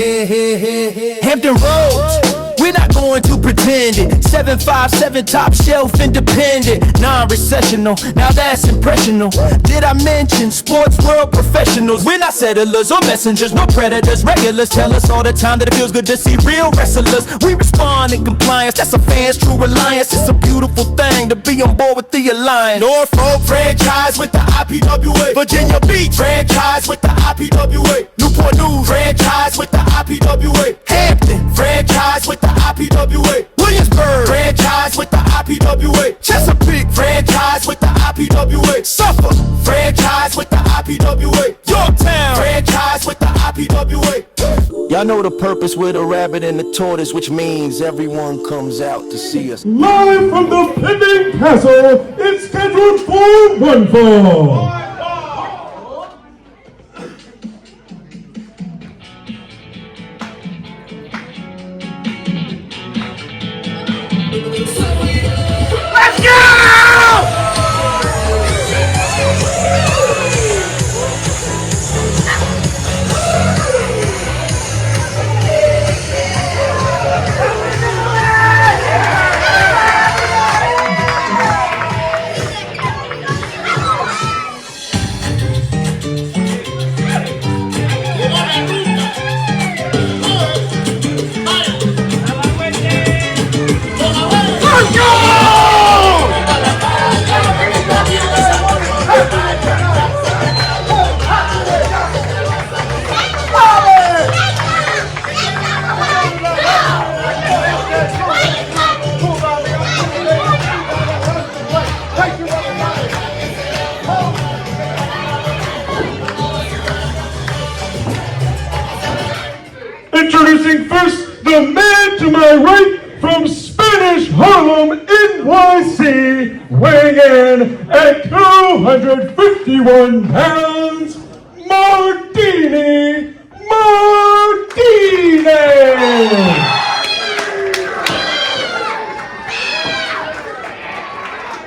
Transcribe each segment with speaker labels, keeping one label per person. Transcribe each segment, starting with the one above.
Speaker 1: Hampton Roads, we're not going to pretend it. 757 top shelf independent, non-recessional, now that's impressional. Did I mention sports world professionals? We're not settlers or messengers, no predators. Regulars tell us all the time that it feels good to see real wrestlers. We respond in compliance, that's a fan's true reliance. It's a beautiful thing to be on board with the alliance. Norfolk, franchise with the IPWA. Virginia Beach, franchise with the IPWA. Newport News, franchise with the IPWA. Hampton, franchise with the IPWA. Williamsburg, franchise with the IPWA. Chesapeake, franchise with the IPWA. Suffolk, franchise with the IPWA. Yorktown, franchise with the IPWA. Y'all know the purpose with the rabbit and the tortoise, which means everyone comes out to see us.
Speaker 2: Live from the Pythian Castle, it's scheduled for one fall.
Speaker 1: Let's go!
Speaker 2: Introducing first, the man to my right from Spanish Harlem, NYC, weighing in at 251 pounds, Martini Martinez.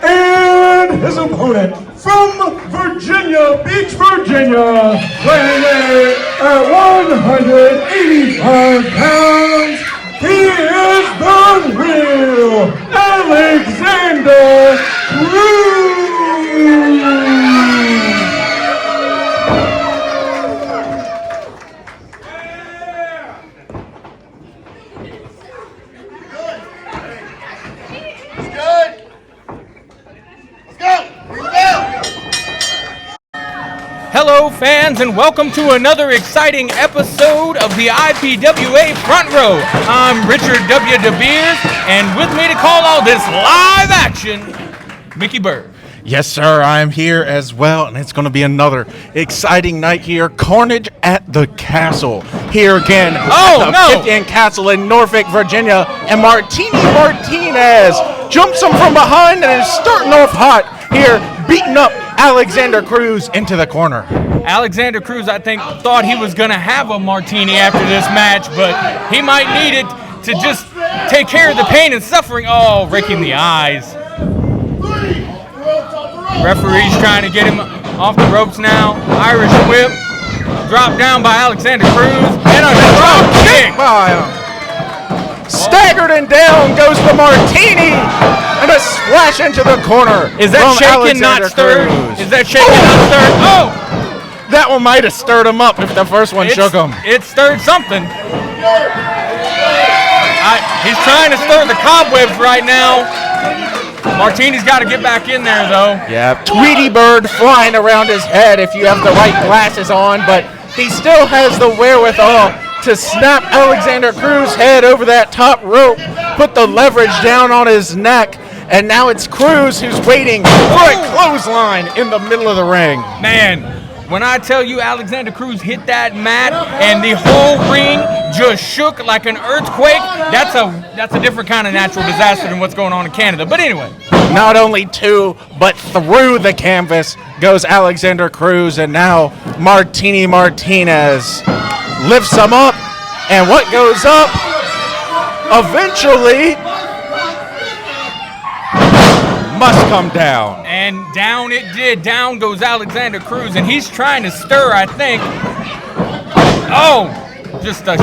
Speaker 2: And his opponent from Virginia Beach, Virginia, weighing in at 185 pounds, he is the real Alexander Cruz.
Speaker 3: Hello fans, and welcome to another exciting episode of the IPWA Front Row. I'm Richard W. DeBeers, and with me to call all this live action, Mickey Bird.
Speaker 4: Yes, sir, I'm here as well, and it's going to be another exciting night here. Carnage at the Castle. Here again at the Pythian Castle in Norfolk, Virginia, and Martini Martinez jumps him from behind and is starting off hot here, beating up Alexander Cruz into the corner.
Speaker 3: Alexander Cruz, I think, thought he was going to have a martini after this match, but he might need it to just take care of the pain and suffering. Oh, raking the eyes. Referee's trying to get him off the ropes now. Irish whip. Dropped down by Alexander Cruz. And a drop kick.
Speaker 4: Staggered and down goes the Martini, and a splash into the corner.
Speaker 3: Is that shaken, not stirred? Is that shaken, not stirred? Oh!
Speaker 4: That one might have stirred him up if the first one shook him.
Speaker 3: It stirred something. He's trying to stir the cobwebs right now. Martini's got to get back in there, though.
Speaker 4: Yeah, Tweety Bird flying around his head if you have the right glasses on, but he still has the wherewithal to snap Alexander Cruz's head over that top rope, put the leverage down on his neck, and now it's Cruz who's waiting for a clothesline in the middle of the ring.
Speaker 3: Man, when I tell you Alexander Cruz hit that mat and the whole ring just shook like an earthquake, that's a different kind of natural disaster than what's going on in Canada. But anyway.
Speaker 4: Not only to, but through the canvas goes Alexander Cruz, and now Martini Martinez lifts him up, and what goes up eventually must come down.
Speaker 3: And down it did. Down goes Alexander Cruz, and he's trying to stir, I think. Oh, Just the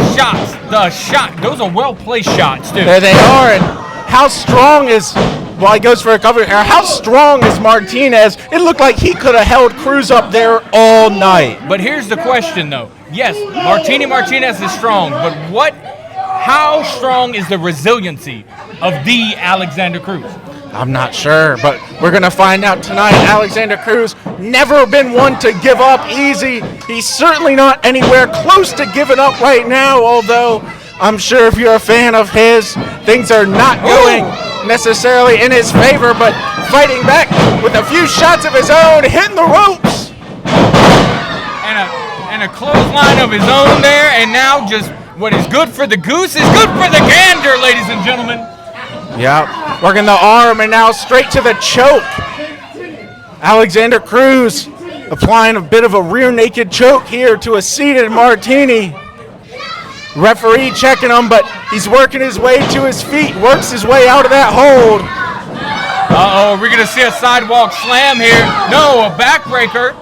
Speaker 3: shot. Those are well-placed shots, too.
Speaker 4: There they are. And how strong is, while he goes for a cover, how strong is Martinez? It looked like he could have held Cruz up there all night.
Speaker 3: But here's the question, though. Yes, Martini Martinez is strong, but how strong is the resiliency of the Alexander Cruz?
Speaker 4: I'm not sure, but we're going to find out tonight. Alexander Cruz, never been one to give up easy. He's certainly not anywhere close to giving up right now, although I'm sure if you're a fan of his, things are not going necessarily in his favor, but fighting back with a few shots of his own, hitting the ropes.
Speaker 3: And a clothesline of his own there, and now just what is good for the goose is good for the gander, ladies and gentlemen.
Speaker 4: Yeah, working the arm and now straight to the choke. Alexander Cruz applying a bit of a rear naked choke here to a seated Martini. Referee checking him, but he's working his way to his feet, works his way out of that hold.
Speaker 3: Uh-oh, we're going to see a sidewalk slam here. No, a backbreaker.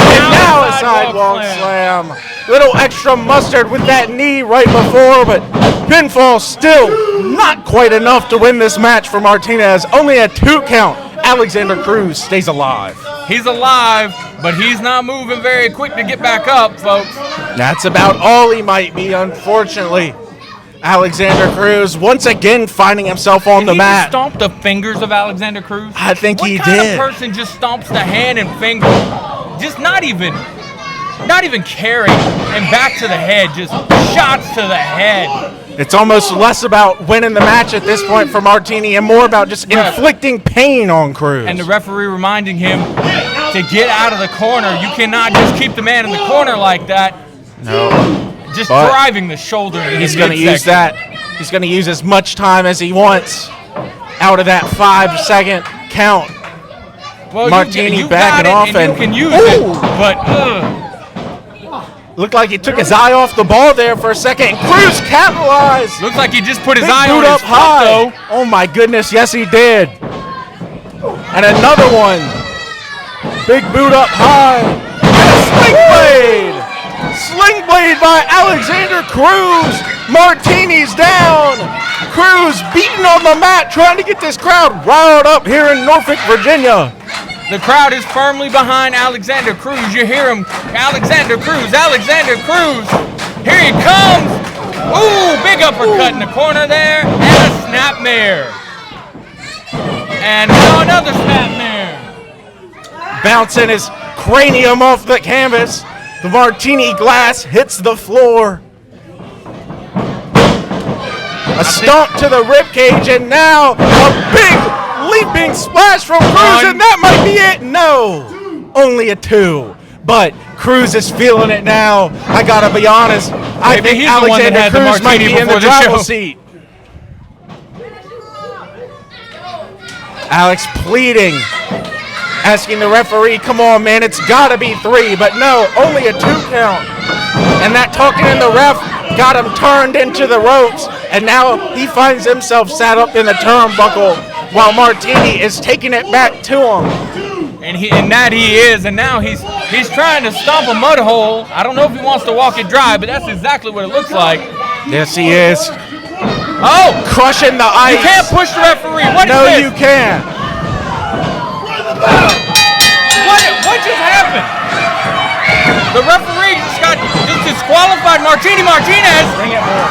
Speaker 4: And now a sidewalk slam. Little extra mustard with that knee right before, but pinfall still not quite enough to win this match for Martinez. Only a 2 count. Alexander Cruz stays alive.
Speaker 3: He's alive, but he's not moving very quick to get back up, folks.
Speaker 4: That's about all he might be, unfortunately. Alexander Cruz once again finding himself on the mat.
Speaker 3: Did he stomp the fingers of Alexander Cruz?
Speaker 4: I think he did.
Speaker 3: What kind of person just stomps the hand and finger? Just not even caring, and back to the head, just shots to the head.
Speaker 4: It's almost less about winning the match at this point for Martini and more about just inflicting pain on Cruz.
Speaker 3: And the referee reminding him to get out of the corner. You cannot just keep the man in the corner like that.
Speaker 4: No.
Speaker 3: Just driving the shoulder.
Speaker 4: He's going to use that. He's going to use as much time as he wants out of that 5-second count.
Speaker 3: Well,
Speaker 4: Martini
Speaker 3: you
Speaker 4: backing off
Speaker 3: and you can use it, but
Speaker 4: looked like he took his eye off the ball there for a second. Cruz capitalized.
Speaker 3: Looks like he just put his
Speaker 4: Big
Speaker 3: eye
Speaker 4: boot
Speaker 3: on
Speaker 4: up
Speaker 3: his
Speaker 4: high.
Speaker 3: foot, though.
Speaker 4: Oh my goodness, yes he did. And another one. Big boot up high. And a sling blade. Sling blade by Alexander Cruz. Martini's down. Cruz beating on the mat, trying to get this crowd riled up here in Norfolk, Virginia.
Speaker 3: The crowd is firmly behind Alexander Cruz. You hear him, Alexander Cruz, Alexander Cruz. Here he comes. Ooh, big uppercut in the corner there, and a snapmare. And now another snapmare.
Speaker 4: Bouncing his cranium off the canvas. The Martini glass hits the floor. A stomp to the ribcage, and now a big leaping splash from Cruz, and that might be it. No, only a 2. But Cruz is feeling it now. I gotta be honest. I think Alexander Cruz might be in the driver's seat. Alex pleading, asking the referee, come on, man, it's gotta be 3. But no, only a 2 count. And that talking in the ref got him turned into the ropes. And now he finds himself sat up in the turnbuckle while Martini is taking it back to him.
Speaker 3: And that he is, and now he's trying to stomp a mud hole. I don't know if he wants to walk it dry, but that's exactly what it looks like.
Speaker 4: Yes, he is.
Speaker 3: Oh!
Speaker 4: Crushing the ice.
Speaker 3: You can't push the referee. What is
Speaker 4: no,
Speaker 3: this?
Speaker 4: you can't.
Speaker 3: What just happened? The referee just disqualified Martini Martinez.
Speaker 4: Bring it more.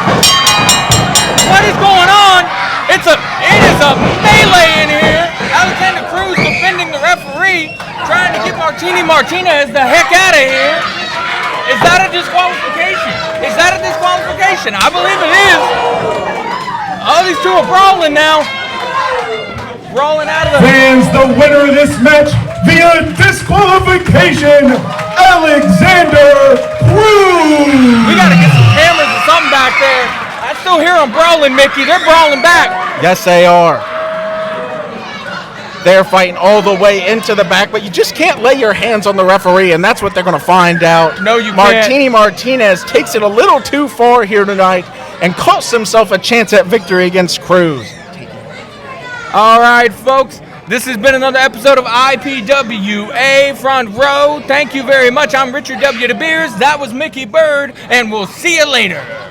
Speaker 3: What is going on? It is a melee in here. Alexander Cruz defending the referee, trying to get Martini Martinez the heck out of here. Is that a disqualification? Is that a disqualification? I believe it is. Oh, these two are brawling now. Brawling out of the...
Speaker 2: Fans, the winner of this match via disqualification, Alexander Cruz.
Speaker 3: We got to get some cameras or something back there. I still hear them brawling, Mickey. They're brawling back.
Speaker 4: Yes, they are. They're fighting all the way into the back, but you just can't lay your hands on the referee, and that's what they're going to find out.
Speaker 3: No, you can't.
Speaker 4: Martini Martinez takes it a little too far here tonight and costs himself a chance at victory against Cruz.
Speaker 3: All right, folks. This has been another episode of IPWA Front Row. Thank you very much. I'm Richard W. DeBeers. That was Mickey Bird, and we'll see you later.